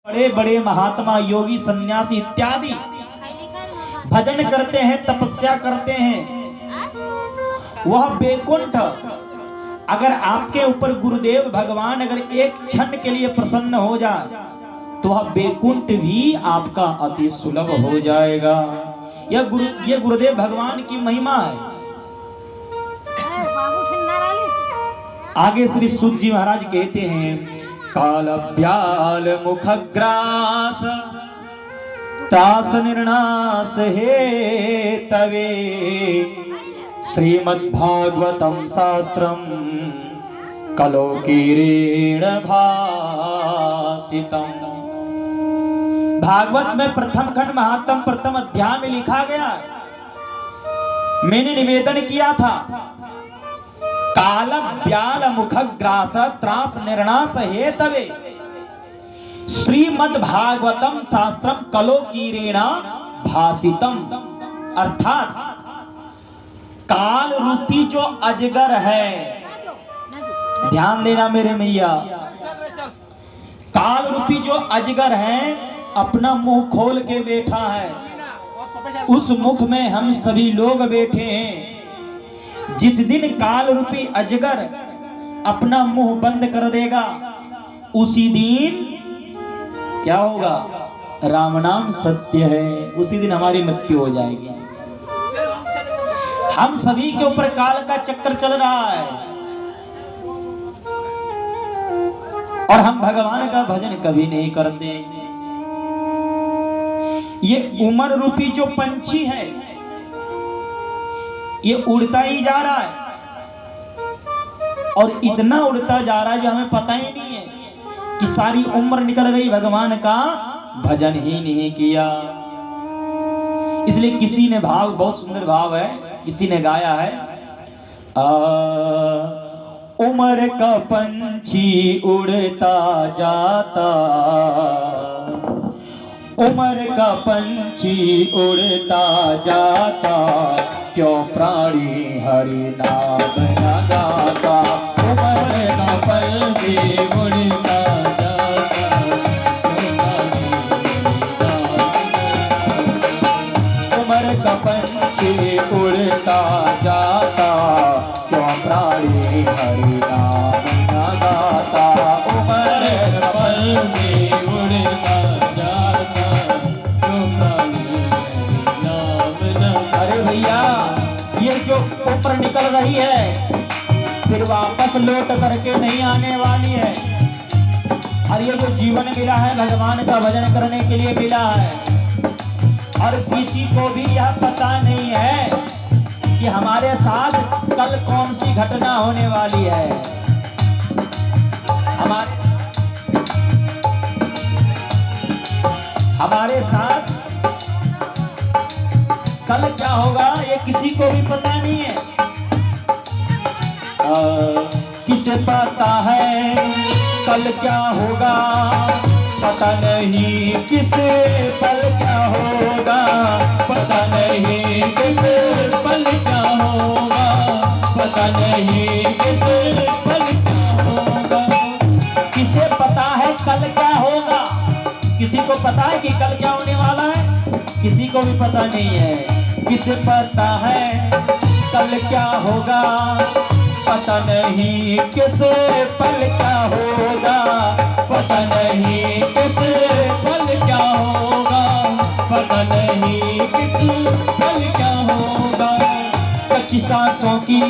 बड़े बड़े महात्मा, योगी, सन्यासी इत्यादि भजन करते हैं, तपस्या करते हैं। वह बैकुंठ अगर आपके ऊपर गुरुदेव भगवान अगर एक क्षण के लिए प्रसन्न हो जाए तो वह बैकुंठ भी आपका अति सुलभ हो जाएगा। ये गुरुदेव भगवान की महिमा है। आगे श्री सूत जी महाराज कहते हैं, काल ब्याल मुखग्रास त्रास निर्णास हे तवे श्रीमद्भागवतम शास्त्रम कलोकीरेण भासितम। भागवत में प्रथम खंड महात्म प्रथम अध्याय में लिखा गया, मैंने निवेदन किया था, काल ब्याल मुखग्रास त्रास निर्णास हे तवे श्रीमद् भागवतम शास्त्रम कलोकीरेण भासितम। अर्थात काल रूपी जो अजगर है, ध्यान देना मेरे मैया, काल रूपी जो अजगर है अपना मुंह खोल के बैठा है, उस मुख में हम सभी लोग बैठे हैं। जिस दिन काल रूपी अजगर अपना मुंह बंद कर देगा उसी दिन क्या होगा? राम नाम सत्य है, उसी दिन हमारी मृत्यु हो जाएगी। हम सभी के ऊपर काल का चक्कर चल रहा है और हम भगवान का भजन कभी नहीं करते। ये उमर रूपी जो पंछी है ये उड़ता ही जा रहा है और इतना उड़ता जा रहा है जो हमें पता ही नहीं है कि सारी उम्र निकल गई, भगवान का भजन ही नहीं किया। इसलिए किसी ने भाव, बहुत सुंदर भाव है, किसी ने गाया है, उमर का पंछी उड़ता जाता, उमर का पंछी उड़ता जाता, क्यों प्राणी हरि नाम न गाता। उमर का पंछी उड़ता जाता, उमर का पंछी उड़ता जाता, क्यों प्राणी हरि नाम न गाता। उमर का पंछी उड़ता जाता, क्यों प्राणी हरि नाम न। अरे भैया, ये जो ऊपर निकल रही है फिर वापस लौट करके नहीं आने वाली है। और ये जो जीवन मिला है भगवान का भजन करने के लिए मिला है, और किसी को भी यह पता नहीं है कि हमारे साथ कल कौन सी घटना होने वाली है। हमारे साथ कल क्या होगा ये किसी को भी पता नहीं है। किसे पता है कल क्या होगा? पता नहीं किसे पल क्या होगा, पता नहीं किसे पल क्या होगा, पता नहीं किसे पल क्या होगा। किसे पता है कल क्या होगा? किसी को पता है कि कल क्या होने वाला है? किसी को भी पता नहीं है। किसे पता है कल क्या होगा? पता नहीं किसे पल क्या होगा, पता नहीं किसे पल क्या होगा, पता नहीं किसे पल क्या होगा। कच्ची सांसों की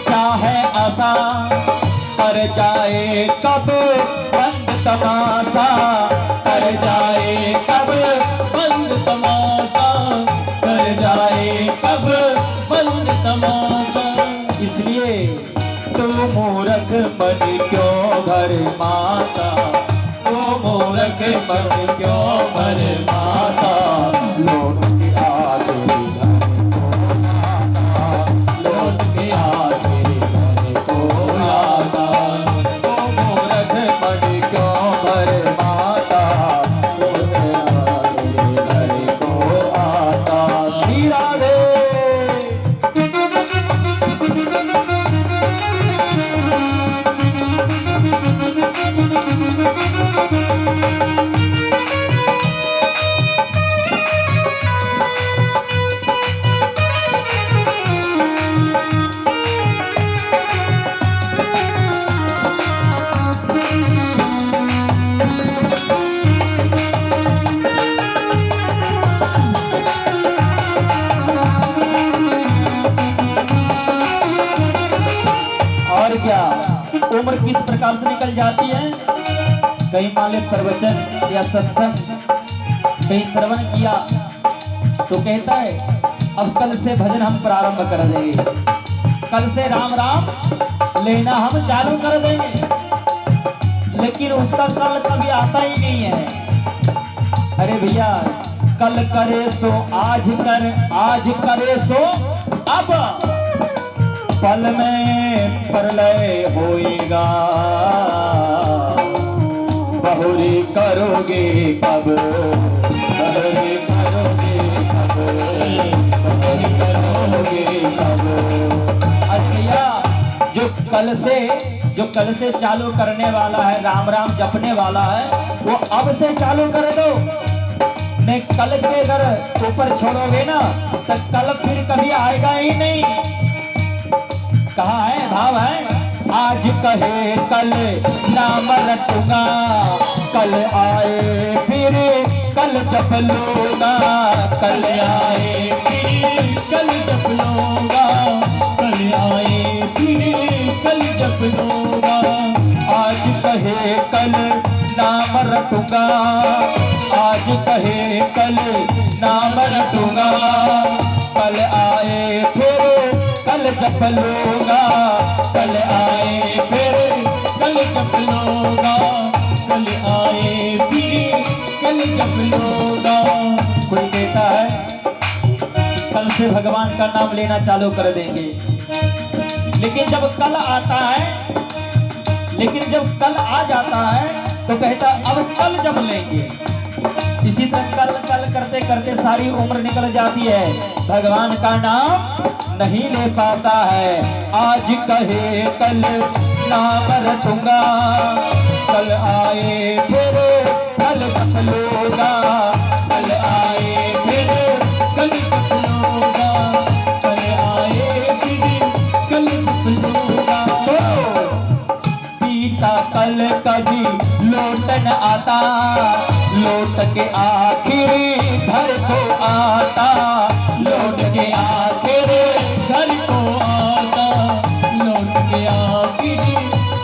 क्या है आशा, कर जाए कब बंद तमाशा, कर जाए कब बंद तमाशा, कर जाए कब बंद तमाशा। इसलिए तू मूर्ख मन क्यों भर माता, तू मूर्ख मन क्यों भर माता, लौट के आ तेरे घर को आता, लौट के आ तेरे घर को आता। तू मूर्ख मन क्यों भर माता, लौट के आ तेरे घर को आता। श्री राधे। Thank you. निकल जाती है, कहीं मान ले प्रवचन या सत्संग कहीं श्रवण किया तो कहता है अब कल से भजन हम प्रारंभ कर देंगे, कल से राम राम लेना हम चालू कर देंगे, लेकिन उसका कल कभी आता ही नहीं है। अरे भैया, कल करे सो आज कर, आज करे सो अब, पल में प्रलय होएगा, बहुरी करोगे कब, बहुरी करोगे कब, बहुरी करोगे कब। अच्छा, जो कल से चालू करने वाला है, राम राम जपने वाला है, वो अब से चालू कर दो। नहीं कल के अगर ऊपर छोड़ोगे ना तो कल फिर कभी आएगा ही नहीं। कहा है, भाव है, आज कहे कल नाम रटूंगा, कल आए फिर कल जप लूंगा, कल आए फिर कल जप लूंगा, कल आए फिर कल जप लूंगा। आज कहे कल नाम रटूंगा, आज कहे कल नाम रटूंगा, कल आए फिर कल जप लूंगा, कल आए फिर कल जप लूंगा, कल आए फिर कल जप लूंगा। कोई कहता है कल से भगवान का नाम लेना चालू कर देंगे, लेकिन जब कल आता है, लेकिन जब कल आ जाता है तो कहता अब कल जब लेंगे। इसी तरह कल कल करते करते सारी उम्र निकल जाती है, भगवान का नाम नहीं ले पाता है। आज कहे कल नाम रटूंगा, कल आए फिर कल जप लूंगा, कल आए फिर कल जप लूंगा, कल आए फिर कल जप लूंगा। बीता कल कभी लौट न आता, लौट के आखिरी घर को आता, लौट के आखिरी घर को आता, लौट के आखिरी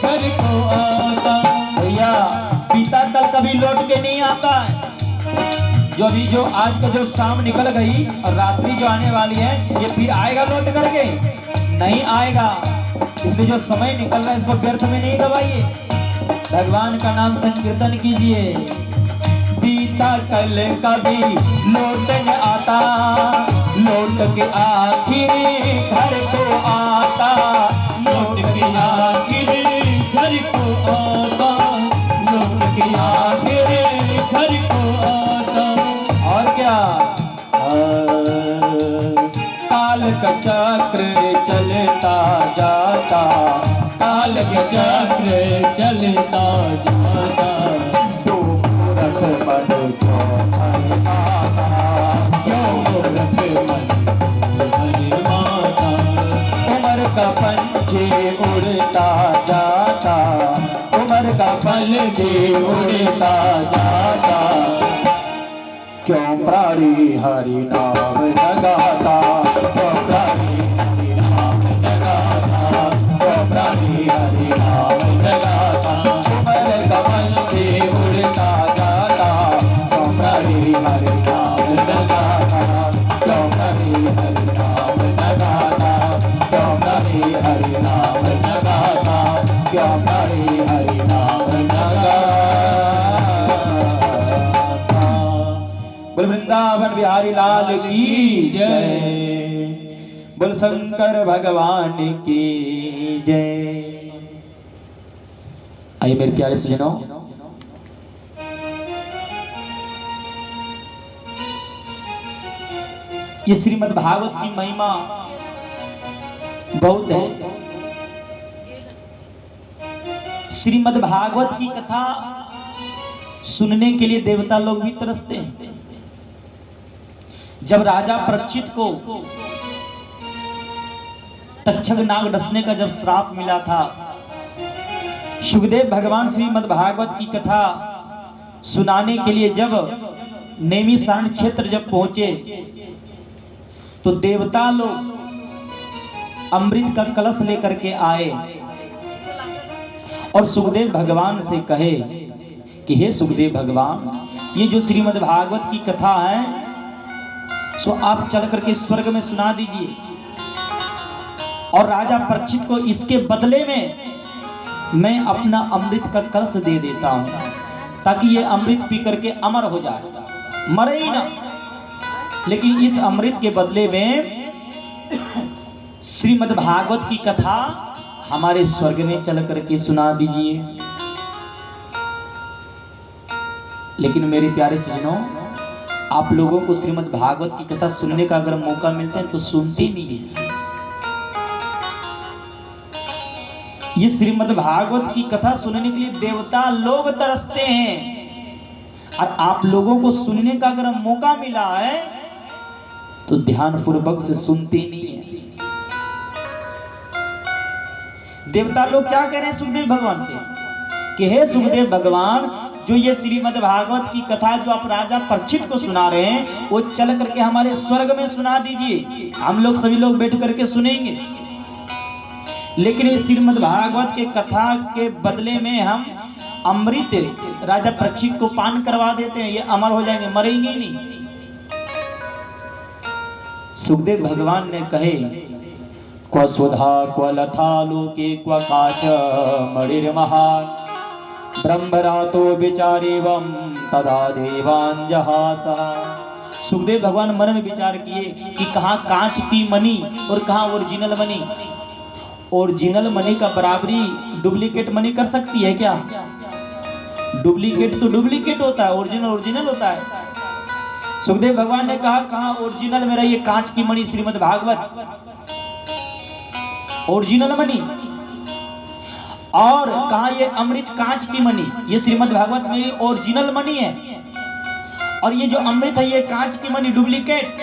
घर को आता। भैया, बीता कल कभी लौट के नहीं आता है। जो आज का जो शाम निकल गई और रात्रि जो आने वाली है, ये फिर आएगा लौट करके? नहीं आएगा। इसलिए जो समय निकल रहा है इसको व्यर्थ में नहीं गवाइए, भगवान का नाम संकीर्तन कीजिए। बीता कल कभी लौट न आता, लौट के आखिरी घर को आता, लौट के आखिरी घर को आता, लौट के आखिरी घर को आता। और क्या, काल का चक्र चलता जाता, काल का चक्र चलता जाता, तो मूर्ख मन क्यों हरिमाता, क्यों मूर्ख मन हरिमाता। उम्र का पंछी उड़ता जाता, उम्र का पंछी उड़ता जाता, क्यों प्राणी हरि नाम जगाता, क्यों प्राणी हरि नाम जगाता, क्यों प्राणी हरि नाम जगाता। उम्र का पंछी उड़ता जाता, क्यों प्राणी हरि नाम जगाता, क्यों प्राणी हरि नाम जगाता, क्यों प्राणी हरि नाम जगाता, क्यों प्राणी हरि नाम जगाता। बोल वृंदावन बिहारी लाल की जय, बोल शंकर भगवान की जय। आइए मेरे प्यारे सुजनों, ये श्रीमद् भागवत की महिमा बहुत है। श्रीमद् भागवत की कथा सुनने के लिए देवता लोग भी तरसते हैं। जब राजा परीक्षित को तक्षक नाग डसने का जब श्राप मिला था, सुखदेव भगवान श्रीमद् भागवत की कथा सुनाने के लिए जब नैमिषारण्य क्षेत्र जब पहुंचे तो देवता लोग अमृत का कलश लेकर के आए और सुखदेव भगवान से कहे कि हे सुखदेव भगवान, ये जो श्रीमद् भागवत की कथा है सो आप चल करके स्वर्ग में सुना दीजिए, और राजा परीक्षित को इसके बदले में मैं अपना अमृत का कलश दे देता हूं, ताकि ये अमृत पी करके अमर हो जाए, मरे ही ना। लेकिन इस अमृत के बदले में श्रीमद् भागवत की कथा हमारे स्वर्ग में चल करके सुना दीजिए। लेकिन मेरे प्यारे सज्जनों, आप लोगों को श्रीमद् भागवत की कथा सुनने का अगर मौका मिलता है तो सुनते नहीं है। ये श्रीमद् भागवत की कथा सुनने के लिए देवता लोग तरसते हैं, और आप लोगों को सुनने का अगर मौका मिला है तो ध्यान पूर्वक से सुनते नहीं है। देवता लोग क्या कह रहे हैं सुखदेव भगवान से कि हे सुखदेव भगवान, जो ये श्रीमद् भागवत की कथा जो आप राजा परीक्षित को सुना रहे हैं वो चल करके हमारे स्वर्ग में सुना दीजिए, हम लोग सभी लोग बैठ करके सुनेंगे। लेकिन इस श्रीमद् भागवत के कथा के बदले में हम अमृत राजा परीक्षित को पान करवा देते हैं, ये अमर हो जाएंगे, मरेंगे ही नहीं। सुखदेव भगवान ने कहे क्व स्वधा क्व लथा लोके क्व काच मणिर्महान् ब्रह्मरातो विचारेवं तदा देवान् जहासा। सुखदेव भगवान मन में विचार किए कि कहाँ कांच की मणि और कहाँ ओरिजिनल मणि। ओरिजिनल मणि का बराबरी डुप्लीकेट मणि कर सकती है क्या? डुप्लीकेट तो डुप्लीकेट होता है, ओरिजिनल ओरिजिनल होता है। सुखदेव भगवान ने कहा कहाँ ओरिजिनल मेरा ये कांच की मणि श्रीमद् भागवत ओरिजिनल मणि, और कहा ये अमृत कांच की मणि, ये श्रीमद् भागवत मेरी ओरिजिनल मणि है, और ये जो अमृत है ये कांच की मणि डुप्लीकेट,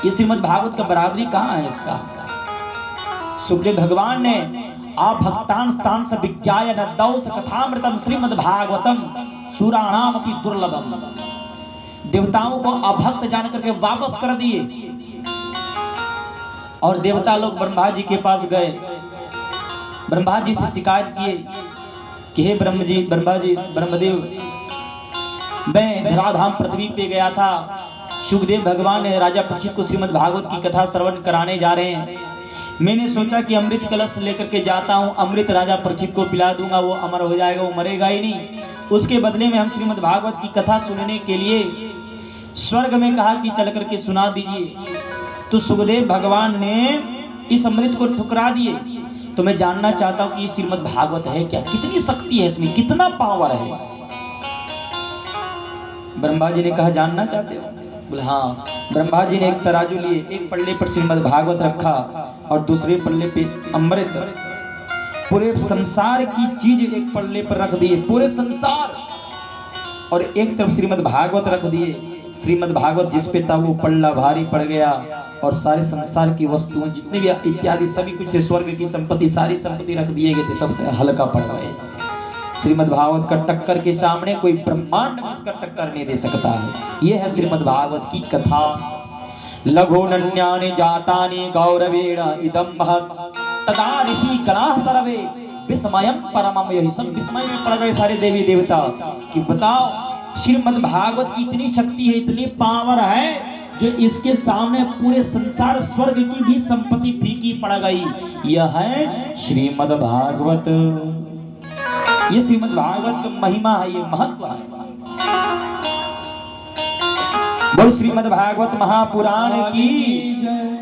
ये श्रीमद् भागवत का बराबरी कहाँ है इसका? सुखदेव भगवान ने आप भक्तान स्थान से विज्ञाय न दौस कथामृतम श्रीमद् भागवतम सुराणाम अपि दुर्लभम। देवताओं को अभक्त जान करके वापस कर दिए, और देवता लोग ब्रह्मा जी के पास गए, ब्रह्मा जी से शिकायत किए कि हे ब्रह्मदेव, मैं धराधाम पृथ्वी पे गया था, सुखदेव भगवान ने राजा परीक्षित को श्रीमद् भागवत की कथा श्रवण कराने जा रहे हैं, मैंने सोचा कि अमृत कलश लेकर के जाता हूँ, अमृत राजा परीक्षित को पिला दूंगा, वो अमर हो जाएगा, वो मरेगा ही नहीं। उसके बदले में हम श्रीमद् भागवत की कथा सुनने के लिए स्वर्ग में कहा कि चल करके सुना दीजिए, तो सुखदेव भगवान ने इस अमृत को ठुकरा दिए। तो मैं जानना चाहता हूँ कि ये श्रीमद् भागवत है क्या, कितनी शक्ति है इसमें, कितना पावर है? ब्रह्मा जी ने कहा जानना चाहते हो? बोले हाँ। ब्रह्मा जी ने एक तराजू लिए, एक पल्ले पर श्रीमद् भागवत रखा और दूसरे पल्ले पे अमृत, पूरे संसार की चीज एक पल्ले पर रख दिए, पूरे संसार, और एक तरफ श्रीमद् भागवत रख दिए। श्रीमद् भागवत जिस पे था वो पल्ला भारी पड़ गया, और सारे संसार की वस्तुएं जितने भी इत्यादि सभी कुछ स्वर्ग की संपत्ति, सारी संपत्ति रख दिए गए थे, सबसे हल्का पड़ गए। श्रीमद् भागवत का टक्कर के सामने कोई ब्रह्मांड में इसका टक्कर नहीं दे सकता है। यह है श्रीमद् भागवत की कथा। लघु नन्यानि जातानि गौरवेण इदं महत् तदा ऋषि गणाः सर्वे विस्मयं परमं। यही सब विस्मय में पड़ गए सारे देवी देवता कि बताओ श्रीमद् भागवत की इतनी शक्ति है, इतनी पावर है, जो इसके सामने पूरे संसार स्वर्ग की भी संपत्ति फीकी पड़ गई। यह है श्रीमद् भागवत। ये श्रीमद् भागवत का महिमा है, ये महत्व है। बोल श्रीमद् भागवत महापुराण की जय।